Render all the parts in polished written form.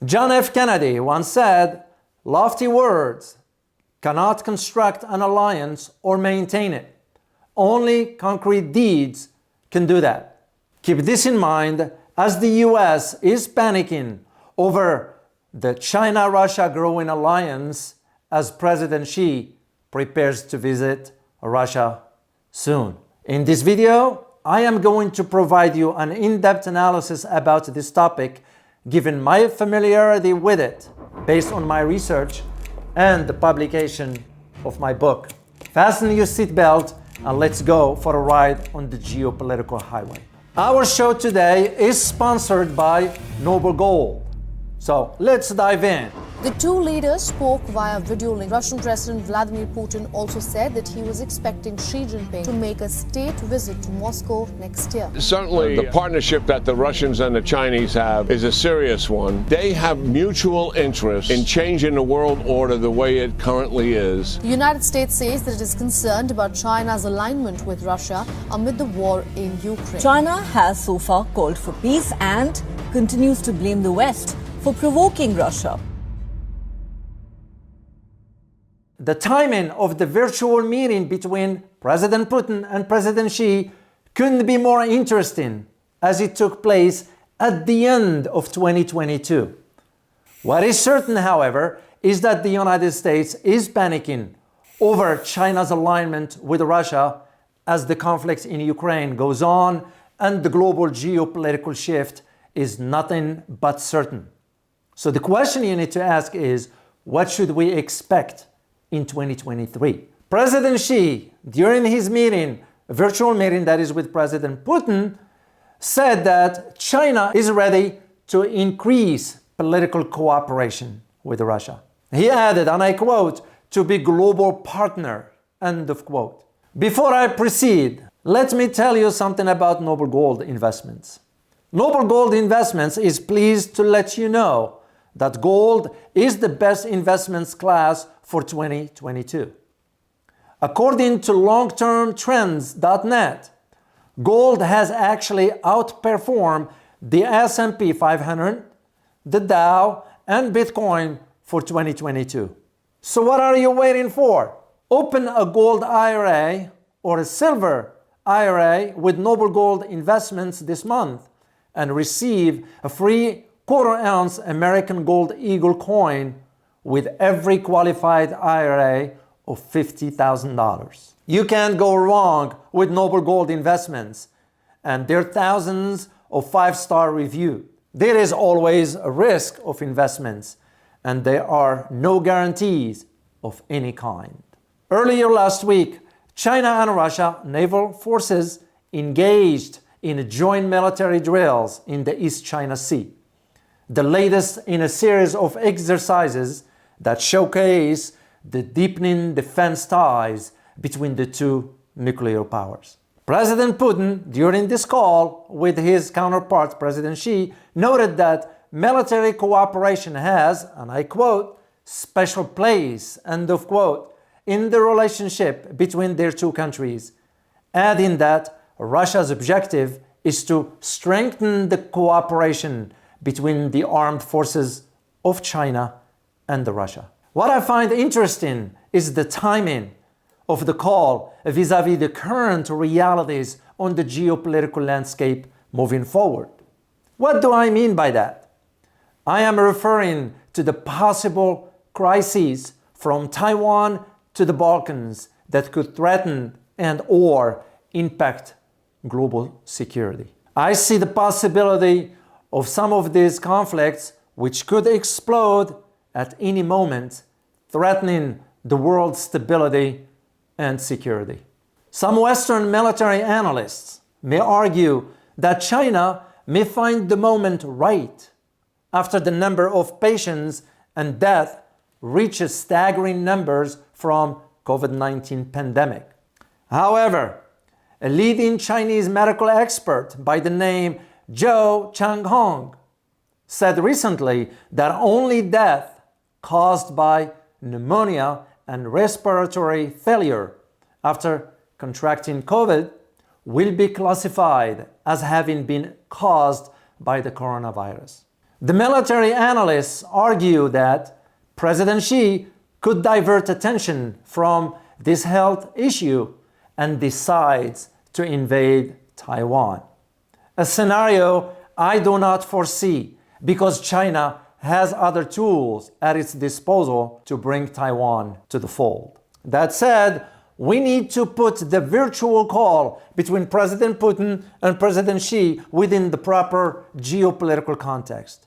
John F. Kennedy once said, "Lofty words cannot construct an alliance or maintain it. Only concrete deeds can do that." Keep this in mind as the US is panicking over the China-Russia growing alliance as President Xi prepares to visit Russia soon. In this video, I am going to provide you an in-depth analysis about this topic, given my familiarity with it, based on my research and the publication of my book. Fasten your seatbelt and let's go for a ride on the geopolitical highway. Our show today is sponsored by Noble Gold. So let's dive in. The two leaders spoke via video link. Russian President Vladimir Putin also said that he was expecting Xi Jinping to make a state visit to Moscow next year. Certainly, the partnership that the Russians and the Chinese have is a serious one. They have mutual interest in changing the world order the way it currently is. The United States says that it is concerned about China's alignment with Russia amid the war in Ukraine. China has so far called for peace and continues to blame the West for provoking Russia. The timing of the virtual meeting between President Putin and President Xi couldn't be more interesting, as it took place at the end of 2022. What is certain, however, is that the United States is panicking over China's alignment with Russia as the conflict in Ukraine goes on and the global geopolitical shift is nothing but certain. So the question you need to ask is, what should we expect in 2023? President Xi, during his meeting, a virtual meeting that is with President Putin, said that China is ready to increase political cooperation with Russia. He added, and I quote, "to be global partner," end of quote. Before I proceed, let me tell you something about Noble Gold Investments. Noble Gold Investments is pleased to let you know that gold is the best investments class for 2022. According to longtermtrends.net, gold has actually outperformed the S&P 500, the Dow, and Bitcoin for 2022. So what are you waiting for? Open a gold IRA or a silver IRA with Noble Gold Investments this month and receive a free quarter-ounce American Gold Eagle coin with every qualified IRA of $50,000. You can't go wrong with Noble Gold Investments and their thousands of five-star reviews. There is always a risk of investments and there are no guarantees of any kind. Earlier last week, China and Russia naval forces engaged in joint military drills in the East China Sea, the latest in a series of exercises that showcase the deepening defense ties between the two nuclear powers. President Putin, during this call with his counterpart President Xi, noted that military cooperation has, and I quote, "special place," end of quote, in the relationship between their two countries, adding that Russia's objective is to strengthen the cooperation between the armed forces of China and Russia. What I find interesting is the timing of the call vis-à-vis the current realities on the geopolitical landscape moving forward. What do I mean by that? I am referring to the possible crises from Taiwan to the Balkans that could threaten and/or impact global security. I see the possibility of some of these conflicts which could explode at any moment, threatening the world's stability and security. Some Western military analysts may argue that China may find the moment right after the number of patients and death reaches staggering numbers from COVID-19 pandemic. However, a leading Chinese medical expert by the name Zhou Changhong said recently that only death caused by pneumonia and respiratory failure after contracting COVID will be classified as having been caused by the coronavirus. The military analysts argue that President Xi could divert attention from this health issue and decides to invade Taiwan. A scenario I do not foresee because China has other tools at its disposal to bring Taiwan to the fold. That said, we need to put the virtual call between President Putin and President Xi within the proper geopolitical context.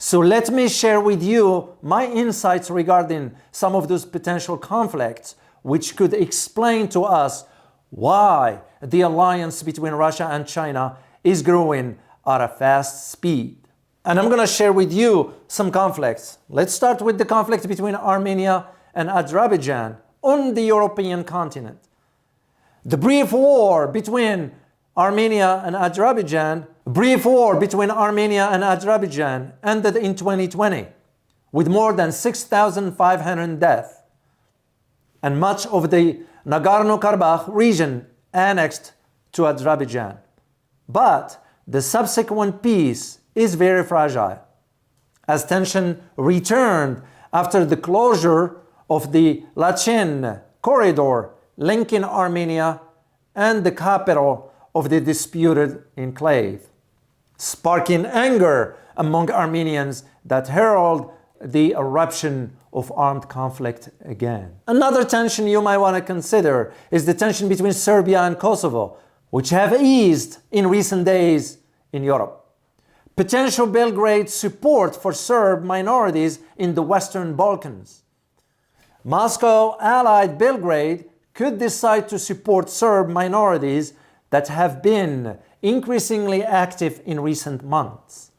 So let me share with you my insights regarding some of those potential conflicts, which could explain to us why the alliance between Russia and China is growing at a fast speed. And I'm going to share with you some conflicts. Let's start with the conflict between Armenia and Azerbaijan on the European continent. The brief war between Armenia and Azerbaijan ended in 2020 with more than 6,500 deaths and much of the Nagorno-Karabakh region annexed to Azerbaijan. But the subsequent peace is very fragile, as tension returned after the closure of the Lachin corridor linking Armenia and the capital of the disputed enclave, sparking anger among Armenians that herald the eruption of armed conflict again. Another tension you might want to consider is the tension between Serbia and Kosovo, which have eased in recent days in Europe. Potential Belgrade support for Serb minorities in the Western Balkans. Moscow allied Belgrade could decide to support Serb minorities that have been increasingly active in recent months,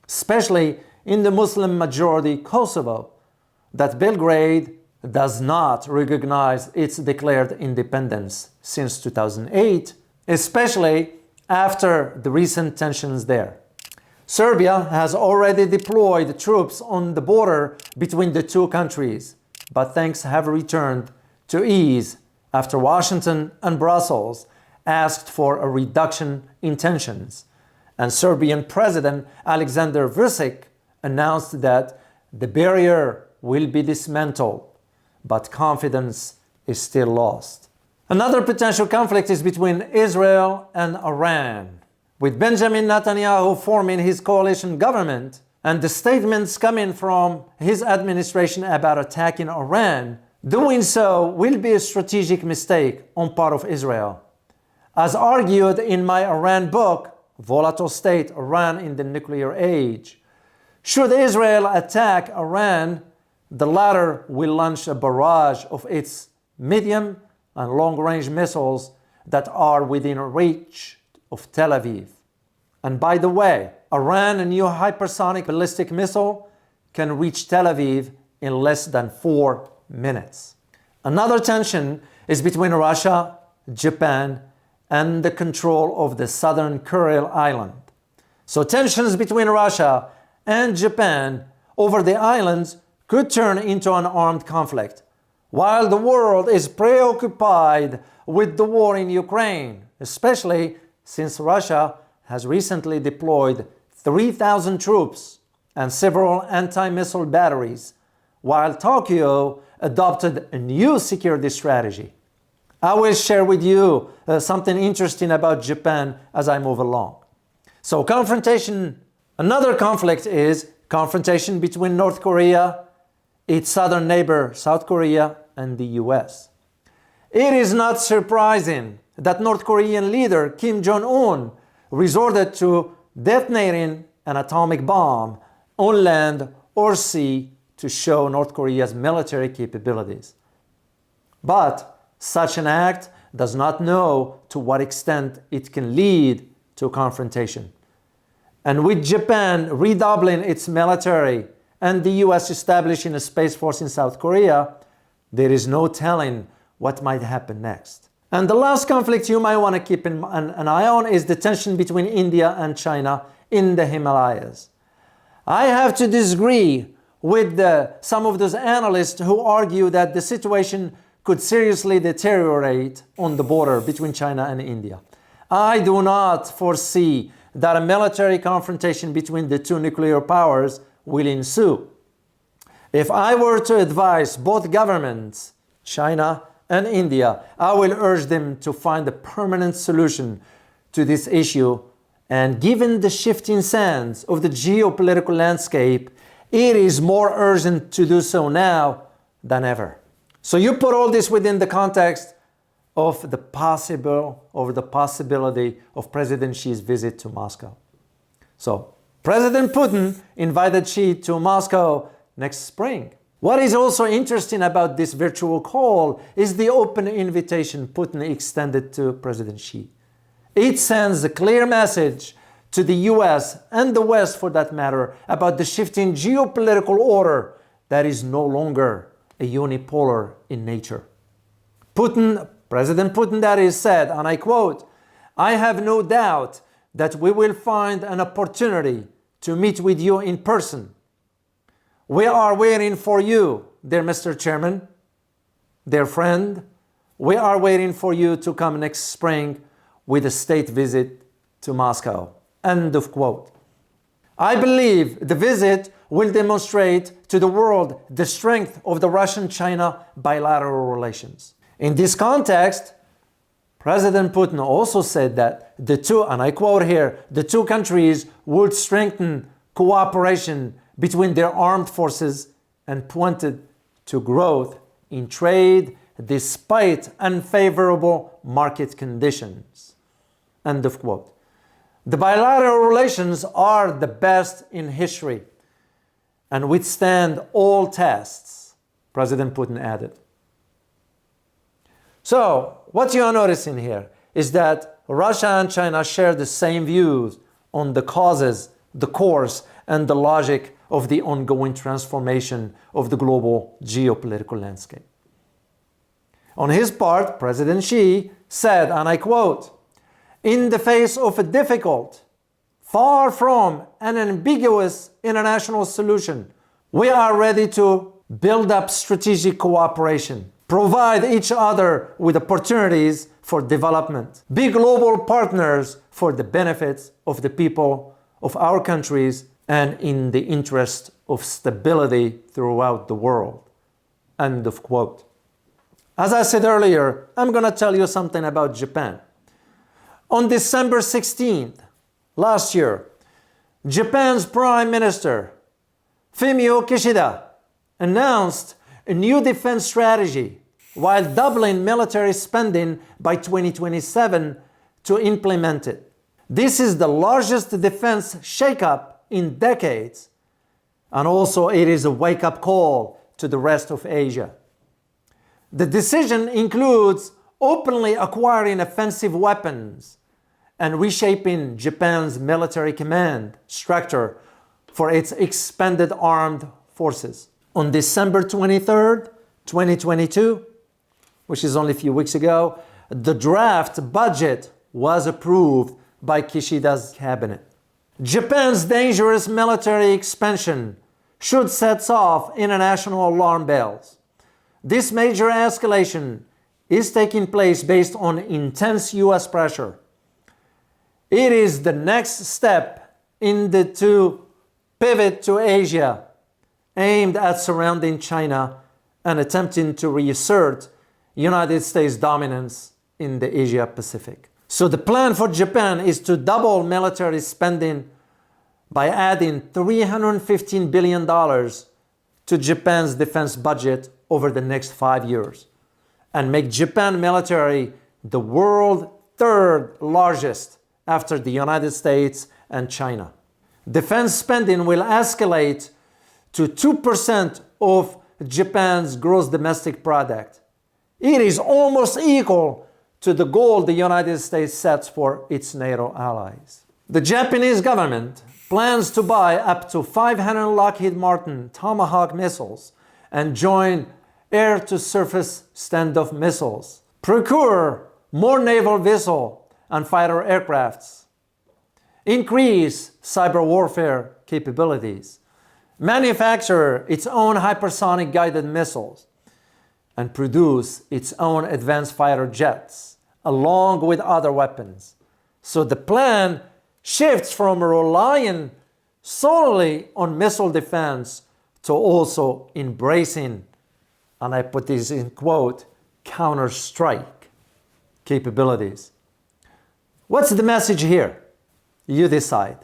especially in the Muslim-majority Kosovo, that Belgrade does not recognize its declared independence since 2008, especially after the recent tensions there. Serbia has already deployed troops on the border between the two countries, but things have returned to ease after Washington and Brussels asked for a reduction in tensions, and Serbian President Alexander Vučić announced that the barrier will be dismantled, but confidence is still lost. Another potential conflict is between Israel and Iran, with Benjamin Netanyahu forming his coalition government and the statements coming from his administration about attacking Iran. Doing so will be a strategic mistake on part of Israel. As argued in my Iran book, Volatile State, Iran in the Nuclear Age, should Israel attack Iran, the latter will launch a barrage of its medium and long-range missiles that are within reach of Tel Aviv. And by the way, Iran's new hypersonic ballistic missile can reach Tel Aviv in less than 4 minutes. Another tension is between Russia, Japan, and the control of the southern Kuril Island. So tensions between Russia and Japan over the islands could turn into an armed conflict, while the world is preoccupied with the war in Ukraine, especially since Russia has recently deployed 3,000 troops and several anti-missile batteries, while Tokyo adopted a new security strategy. I will share with you something interesting about Japan as I move along. So another conflict is confrontation between North Korea, its southern neighbor South Korea, and the US. It is not surprising that North Korean leader Kim Jong-un resorted to detonating an atomic bomb on land or sea to show North Korea's military capabilities. But such an act does not know to what extent it can lead to confrontation. And with Japan redoubling its military and the US establishing a space force in South Korea, there is no telling what might happen next. And the last conflict you might want to keep an eye on is the tension between India and China in the Himalayas. I have to disagree with some of those analysts who argue that the situation could seriously deteriorate on the border between China and India. I do not foresee that a military confrontation between the two nuclear powers will ensue. If I were to advise both governments, China and India, I will urge them to find a permanent solution to this issue. And given the shifting sands of the geopolitical landscape, it is more urgent to do so now than ever. So you put all this within the context of the possibility of President Xi's visit to Moscow. So President Putin invited Xi to Moscow next spring. What is also interesting about this virtual call is the open invitation Putin extended to President Xi. It sends a clear message to the US and the West, for that matter, about the shifting geopolitical order that is no longer a unipolar in nature. President Putin, that is, said, and I quote, "I have no doubt that we will find an opportunity to meet with you in person. We are waiting for you, dear Mr. Chairman, dear friend. We are waiting for you to come next spring with a state visit to Moscow." End of quote. I believe the visit will demonstrate to the world the strength of the Russian-China bilateral relations. In this context, President Putin also said that the two, and I quote here, the two countries would strengthen cooperation between their armed forces and pointed to growth in trade despite unfavorable market conditions. End of quote. The bilateral relations are the best in history and withstand all tests, President Putin added. So, what you are noticing here is that Russia and China share the same views on the causes, the course, and the logic of the ongoing transformation of the global geopolitical landscape. On his part, President Xi said, and I quote, "In the face of a difficult, far from an ambiguous international solution, we are ready to build up strategic cooperation, provide each other with opportunities for development, be global partners for the benefits of the people of our countries and in the interest of stability throughout the world." End of quote. As I said earlier, I'm going to tell you something about Japan. On December 16th, last year, Japan's Prime Minister, Fumio Kishida, announced a new defense strategy while doubling military spending by 2027 to implement it. This is the largest defense shakeup in decades, and also it is a wake-up call to the rest of Asia. The decision includes openly acquiring offensive weapons and reshaping Japan's military command structure for its expanded armed forces. On December 23rd, 2022, which is only a few weeks ago, the draft budget was approved by Kishida's cabinet. Japan's dangerous military expansion should set off international alarm bells. This major escalation is taking place based on intense US pressure. It is the next step in the pivot to Asia, aimed at surrounding China and attempting to reassert United States dominance in the Asia-Pacific. So the plan for Japan is to double military spending by adding $315 billion to Japan's defense budget over the next 5 years and make Japan military the world's third largest after the United States and China. Defense spending will escalate to 2% of Japan's gross domestic product. It is almost equal to the goal the United States sets for its NATO allies. The Japanese government plans to buy up to 500 Lockheed Martin Tomahawk missiles and join air-to-surface standoff missiles, procure more naval vessel and fighter aircrafts, increase cyber warfare capabilities, manufacture its own hypersonic guided missiles, and produce its own advanced fighter jets, along with other weapons. So the plan shifts from relying solely on missile defense to also embracing, and I put this in quote, counter-strike capabilities. What's the message here? You decide.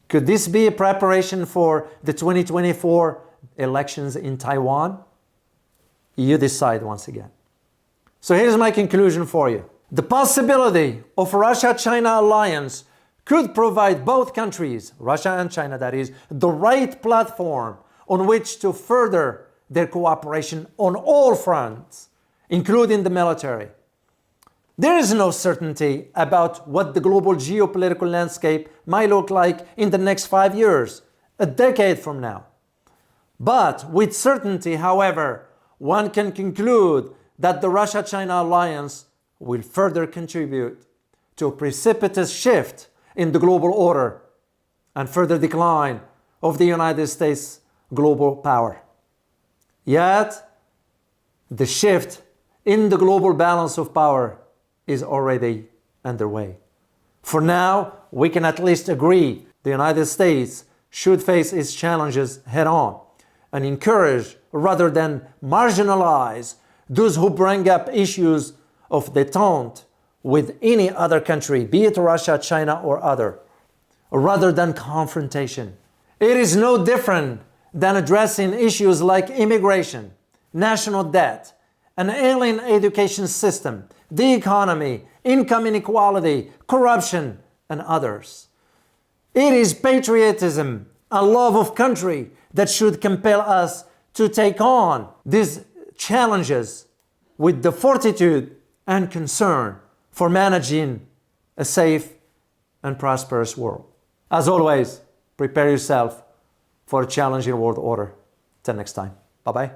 Could this be a preparation for the 2024 elections in Taiwan? You decide once again. So here's my conclusion for you. The possibility of Russia-China alliance could provide both countries, Russia and China that is, the right platform on which to further their cooperation on all fronts, including the military. There is no certainty about what the global geopolitical landscape might look like in the next 5 years, a decade from now. But with certainty, however, one can conclude that the Russia-China alliance will further contribute to a precipitous shift in the global order and further decline of the United States' global power. Yet, the shift in the global balance of power is already underway. For now, we can at least agree the United States should face its challenges head-on and encourage rather than marginalize those who bring up issues of détente with any other country, be it Russia, China, or other, rather than confrontation. It is no different than addressing issues like immigration, national debt, an alien education system, the economy, income inequality, corruption, and others. It is patriotism and love of country that should compel us to take on these challenges with the fortitude and concern for managing a safe and prosperous world. As always, prepare yourself for a challenging world order. Till next time. Bye-bye.